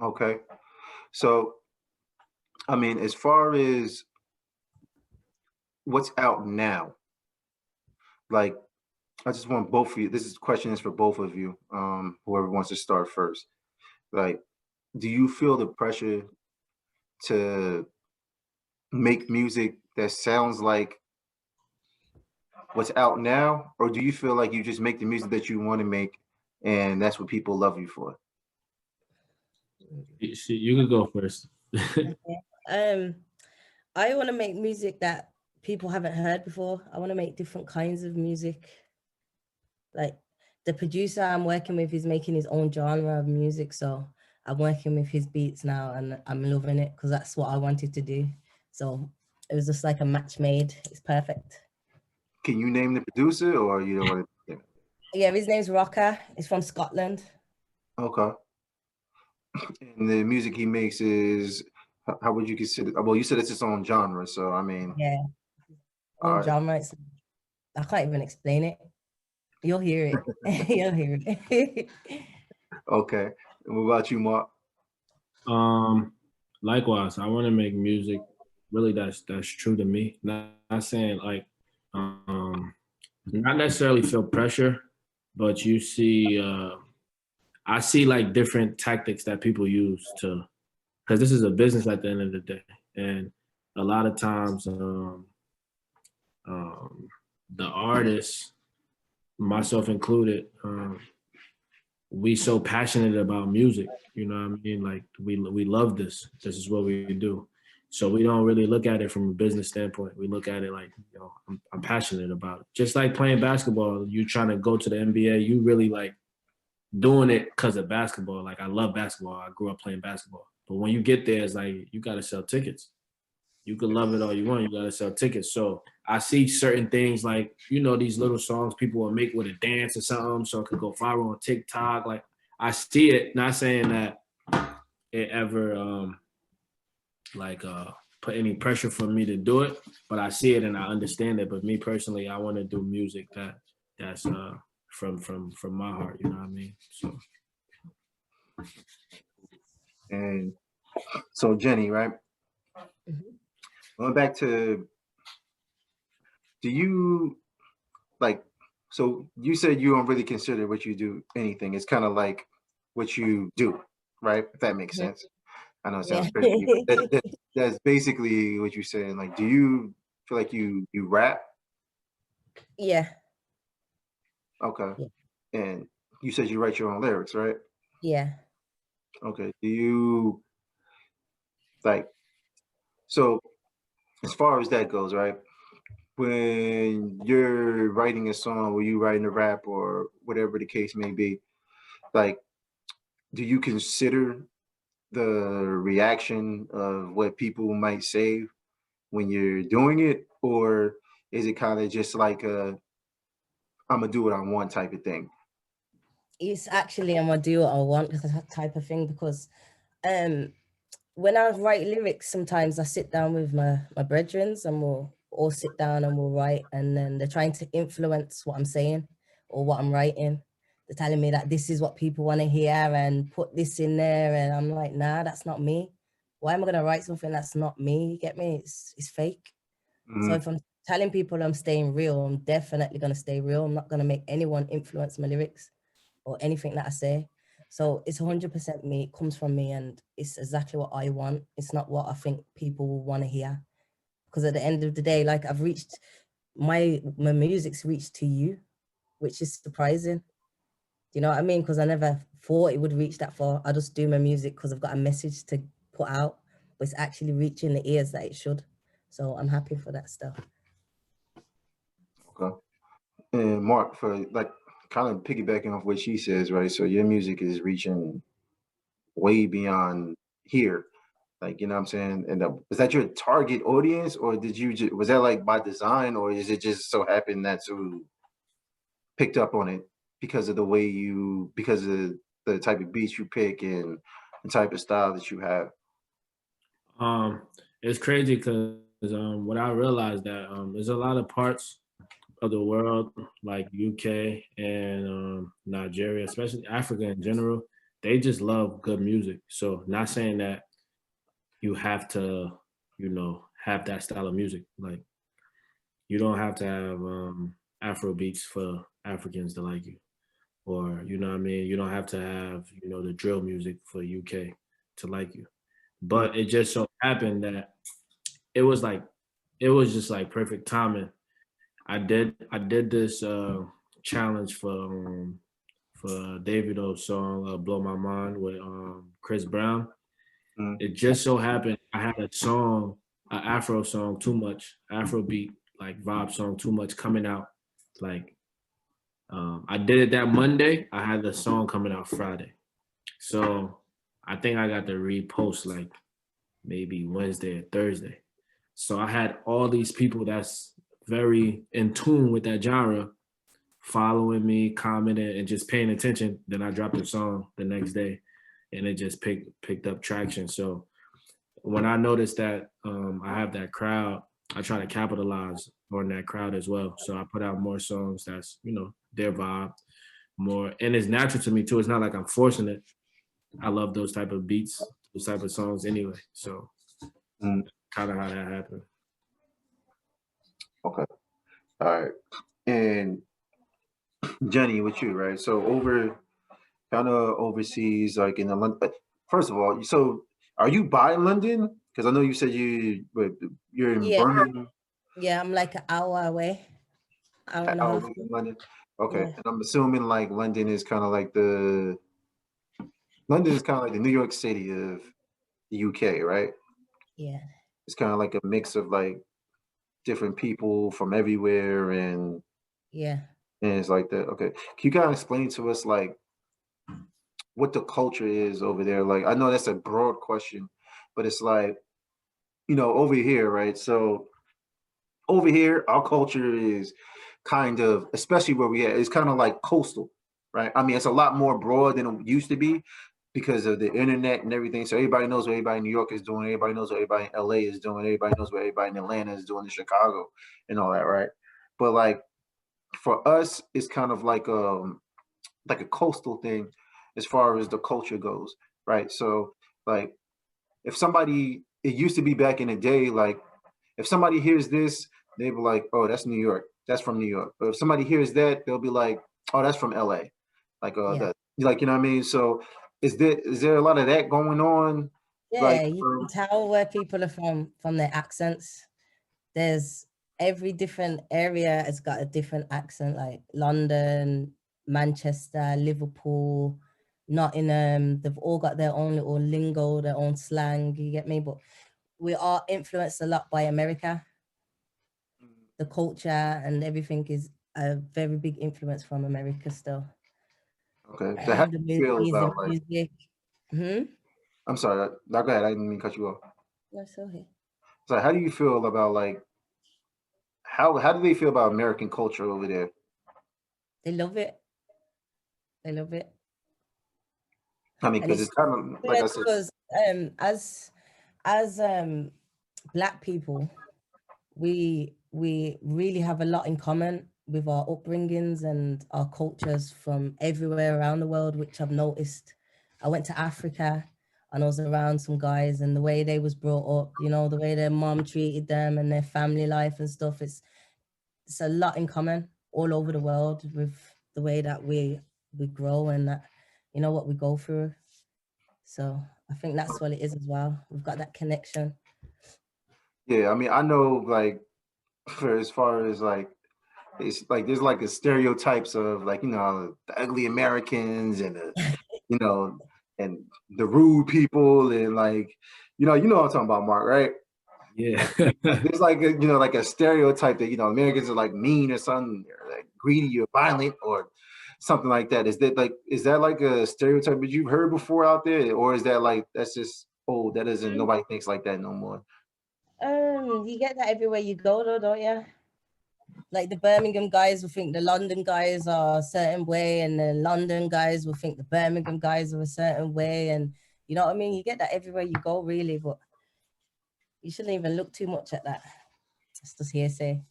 Okay. So, I mean, as far as what's out now, like, I just want both of you. This is question is for both of you. Whoever wants to start first. Like, do you feel the pressure to make music that sounds like what's out now, or do you feel like you just make the music that you want to make, and that's what people love you for? You could go first. Okay. Um, I want to make music that people haven't heard before. I want to make different kinds of music. Like the producer I'm working with is making his own genre of music, so I'm working with his beats now, and I'm loving it because that's what I wanted to do. So it was just like a match made. It's perfect. Can you name the producer, or you don't want to? Yeah, his name's Rocker. He's from Scotland. Okay. And the music he makes is how would you consider? Well, you said it's its own genre, so I mean, Yeah, all own right. genre. I can't even explain it. You'll hear it. You'll hear it. Okay. And what about you, Mark? Um, Likewise, I want to make music really that's true to me. Not saying like um, not necessarily feel pressure, but you see, I see like different tactics that people use to, because this is a business at the end of the day, and a lot of times, um, the artists, myself included, we so passionate about music. You know what I mean? Like we love this. This is what we do. So we don't really look at it from a business standpoint. We look at it like, I'm passionate about it. Just like playing basketball, you trying to go to the NBA, you really like doing it because of basketball. Like I love basketball. I grew up playing basketball. But when you get there, it's like you got to sell tickets. You can love it all you want. You got to sell tickets. So I see certain things like, these little songs people will make with a dance or something so it could go viral on TikTok. Like I see it, not saying that it ever like put any pressure for me to do it, but I see it and I understand it. But me personally, I want to do music that's from my heart, you know what I mean? So And so, Jenny, right? Mhm. Going back to, do you like? So you said you don't really consider what you do anything. It's kind of like what you do, right? If that makes sense. I know it Yeah. sounds crazy, but that's basically what you're saying. Like, do you feel like you rap? Yeah. Okay. Yeah. And you said you write your own lyrics, right? Yeah. Okay. Do you like so as far as that goes, right? When you're writing a song or you writing a rap or whatever the case may be, like, do you consider the reaction of what people might say when you're doing it, or is it kind of just like a I'm gonna do what I want type of thing? It's actually I'm gonna do what I want type of thing because um when I write lyrics, sometimes I sit down with my brethrens and we'll all sit down and we'll write, and then they're trying to influence what I'm saying or what I'm writing. They're telling me that this is what people want to hear and put this in there, and I'm like, nah, that's not me. Why am I gonna write something that's not me? You get me? It's fake. So Mhm. if I'm telling people I'm staying real, I'm definitely gonna stay real. I'm not gonna make anyone influence my lyrics or anything that I say. So it's 100% me. It comes from me, and it's exactly what I want. It's not what I think people will want to hear. Because at the end of the day, like I've reached my music's reached to you, which is surprising. Do you know what I mean? Because I never thought it would reach that far. I just do my music because I've got a message to put out, but it's actually reaching the ears that it should. So I'm happy for that stuff. Okay. And Mark, for like kind of piggybacking off what she says, right? So your music is reaching way beyond here. Like, you know what I'm saying? And was that your target audience, or did you just, was that like by design, or is it just so happened that you picked up on it because of the way because of the type of beats you pick and the type of style that you have? um, it's crazy because what I realized that there's a lot of parts of the world like UK and Nigeria, especially Africa in general, they just love good music. So not saying that you have to, you know, have that style of music. Like you don't have to have Afro beats for Africans to like you. Or, you know what I mean? You don't have to have, you know, the drill music for UK to like you. But it just so happened that it was like it was just like perfect timing. I did this challenge for Davido's song "Blow My Mind" with Chris Brown. Mm. It just so happened I had a song, an Afro song, Too Much Afro beat, like vibe song, Too Much coming out. Like I did it that Monday. I had the song coming out Friday, so I think I got the repost like maybe Wednesday or Thursday. So I had all these people that's very in tune with that genre following me, commenting, and just paying attention. Then I dropped the song the next day, and it just picked up traction. So when I noticed that I have that crowd, I try to capitalize on that crowd as well. So I put out more songs that's, you know, their vibe more, and it's natural to me too. It's not like I'm forcing it. I love those type of beats, those type of songs anyway. So Mm. kind of how that happened. Okay. All right. And Jenny, with you, right? So over kind of overseas, like in the London. First of all, so are you by London? Because I know you said you're in Yeah, Birmingham, yeah, I'm like an hour away, hour and a out half. in London. Okay, Yeah, and I'm assuming like London is kind of like the New York City of the UK, right? yeah, It's kind of like a mix of like different people from everywhere, yeah. and it's like that. Okay, can you kind of explain to us like what the culture is over there? Like, I know that's a broad question, but it's like, over here, right? So over here, our culture is kind of, especially where we at, it's kind of like coastal, right? I mean, it's a lot more broad than it used to be because of the internet and everything. So everybody knows what everybody in New York is doing. Everybody knows what everybody in LA is doing. Everybody knows what everybody in Atlanta is doing, in Chicago and all that, right? But like for us, it's kind of like a coastal thing as far as the culture goes, right? So like if somebody, it used to be back in the day, like if somebody hears this, they be like, "Oh, that's New York. That's from New York." But if somebody hears that, they'll be like, "Oh, that's from LA." Like, Yeah. that, like, you know what I mean? So, is there a lot of that going on? Like, Yeah, you can tell where people are from their accents. There's every different area has got a different accent, like London, Manchester, Liverpool, Nottingham. They've all got their own little lingo, their own slang. You get me? But we are influenced a lot by America. The culture and everything is a very big influence from America still. okay. So, how And do the you feel movies, the about like? music. Hmm. I'm sorry. No, go ahead. I didn't mean to cut you off. No, so here. So, how do you feel about like how do they feel about American culture over there? They love it. They love it. I mean, And because it's it's kind of like weird I said. because as Black people, we really have a lot in common with our upbringings and our cultures from everywhere around the world, which I've noticed. I went to Africa and I was around some guys, and the way they was brought up, the way their mom treated them and their family life and stuff, it's a lot in common all over the world with the way that we grow and that what we go through. So I think that's what it is as well. We've got that connection. Yeah, I mean, I know like for as far as like it's like there's like the stereotypes of like the ugly Americans and the you know and the rude people and like what I'm talking about, Mark, right? Yeah. Like there's like like a stereotype that Americans are like mean or something, or like greedy or violent or something like that. Is that like a stereotype that you've heard before out there, or is that like that's just old? That isn't nobody thinks like that no more. You get that everywhere you go though, don't you? Like the Birmingham guys will think the London guys are a certain way, and the London guys will think the Birmingham guys are a certain way. And you know what I mean? You get that everywhere you go, really, but you shouldn't even look too much at that. It's just hearsay.